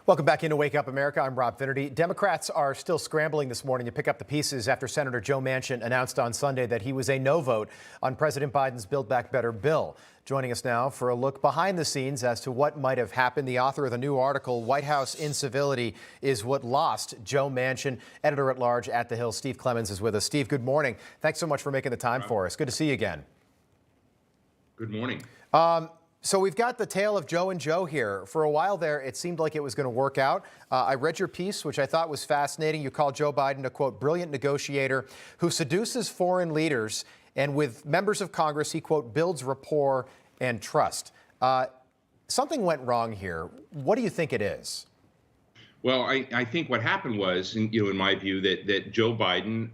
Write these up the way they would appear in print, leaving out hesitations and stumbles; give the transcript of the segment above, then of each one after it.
Welcome back into Wake Up America. I'm Rob Finnerty. Democrats are still scrambling this morning to pick up the pieces after Senator Joe Manchin announced on Sunday that he was a no vote on President Biden's Build Back Better bill. Joining us now for a look behind the scenes as to what might have happened, the author of the new article, White House Incivility is What Lost Joe Manchin. Editor-at-large at The Hill, Steve Clemons, is with us. Steve, good morning. Thanks so much for making the time for us. Good to see you again. Good morning. So we've got the tale of Joe and Joe here. For a while there, it seemed like it was going to work out. I read your piece, which I thought was fascinating. You called Joe Biden a, quote, brilliant negotiator who seduces foreign leaders, and with members of Congress, he, quote, builds rapport and trust. Something went wrong here. What do you think it is? Well, I think what happened was, in my view, that Joe Biden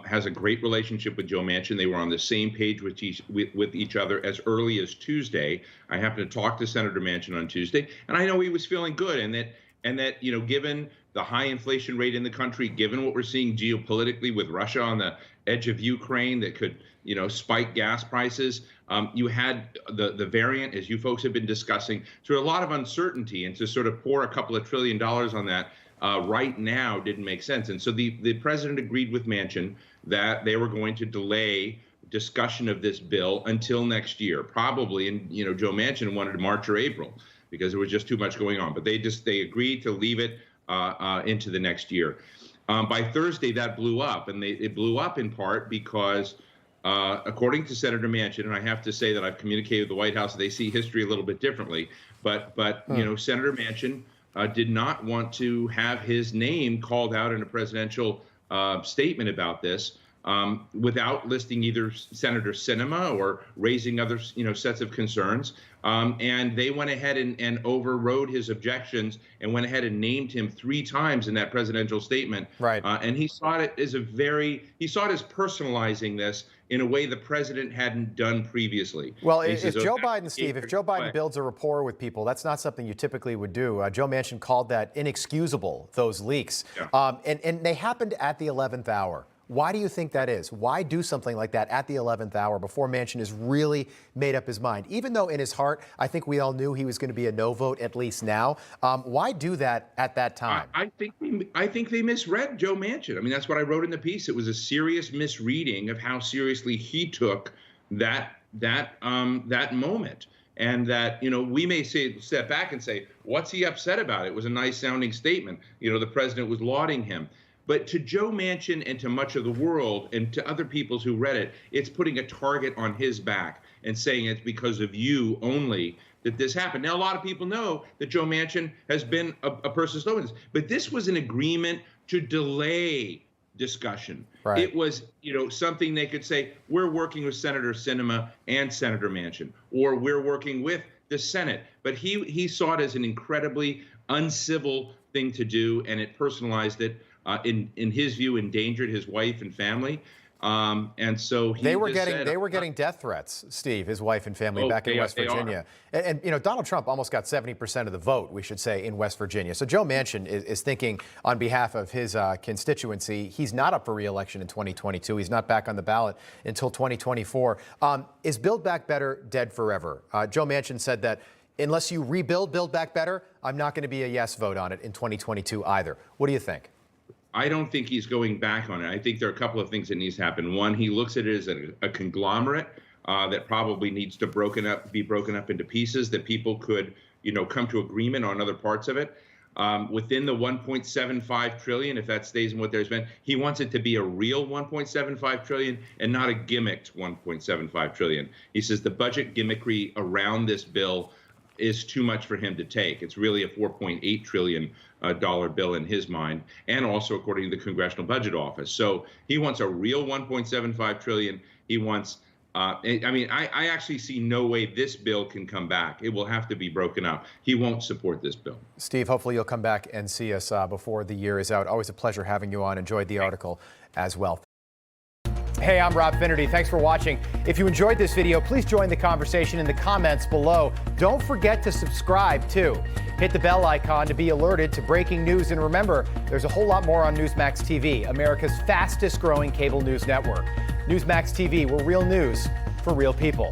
has a great relationship with Joe Manchin. They were on the same page with each other as early as Tuesday. I happened to talk to Senator Manchin on Tuesday, and I know he was feeling good, and that given the high inflation rate in the country, given what we're seeing geopolitically with Russia on the edge of Ukraine that could spike gas prices, you had the variant, as you folks have been discussing, so a lot of uncertainty, and to sort of pour a couple of $1 trillion on that right now didn't make sense. And so the president agreed with Manchin that they were going to delay discussion of this bill until next year, probably. And Joe Manchin wanted March or April because there was just too much going on. But they agreed to leave it into the next year. By Thursday, that blew up, and it blew up in part because, according to Senator Manchin, and I have to say that I've communicated with the White House, they see history a little bit differently. But Senator Manchin did not want to have his name called out in a presidential statement about this without listing either Senator Sinema or raising other sets of concerns. And they went ahead and overrode his objections and went ahead and named him 3 times in that presidential statement. Right. And he saw it as personalizing this in a way the president hadn't done previously. Well, if Joe Biden, Steve, if Joe Biden builds a rapport with people, that's not something you typically would do. Joe Manchin called that inexcusable, those leaks. Yeah. And they happened at the 11th hour. Why do you think that is? Why do something like that at the 11th hour before Manchin has really made up his mind? Even though in his heart, I think we all knew he was going to be a no vote, at least now. Why do that at that time? I think they misread Joe Manchin. I mean, that's what I wrote in the piece. It was a serious misreading of how seriously he took that moment. And that, we may step back and say, what's he upset about? It was a nice sounding statement. The president was lauding him. But to Joe Manchin and to much of the world and to other people who read it, it's putting a target on his back and saying it's because of you only that this happened. Now, a lot of people know that Joe Manchin has been a person slow in this, but this was an agreement to delay discussion. Right. It was, something they could say, we're working with Senator Sinema and Senator Manchin, or we're working with the Senate. But he saw it as an incredibly uncivil thing to do, and it personalized it. In his view, endangered his wife and family, and so they were getting death threats. Steve, his wife and family back in West Virginia, and Donald Trump almost got 70% of the vote, we should say, in West Virginia. So Joe Manchin is thinking on behalf of his constituency. He's not up for re-election in 2022. He's not back on the ballot until 2024. Is Build Back Better dead forever? Joe Manchin said that unless you rebuild Build Back Better, I'm not going to be a yes vote on it in 2022 either. What do you think? I don't think he's going back on it. I think there are a couple of things that needs to happen. One, he looks at it as a conglomerate that probably needs to be broken up into pieces that people could, come to agreement on other parts of it. Within the 1.75 trillion, if that stays in what there's been, he wants it to be a real 1.75 trillion and not a gimmicked 1.75 trillion. He says the budget gimmickry around this bill is too much for him to take. It's really a $4.8 trillion bill in his mind, and also according to the Congressional Budget Office. So he wants a real 1.75 trillion. He wants, I actually see no way this bill can come back. It will have to be broken up. He won't support this bill. Steve, hopefully you'll come back and see us before the year is out. Always a pleasure having you on. Enjoyed the article as well. Hey, I'm Rob Finnerty. Thanks for watching. If you enjoyed this video, please join the conversation in the comments below. Don't forget to subscribe, too. Hit the bell icon to be alerted to breaking news. And remember, there's a whole lot more on Newsmax TV, America's fastest growing cable news network. Newsmax TV, where real news for real people.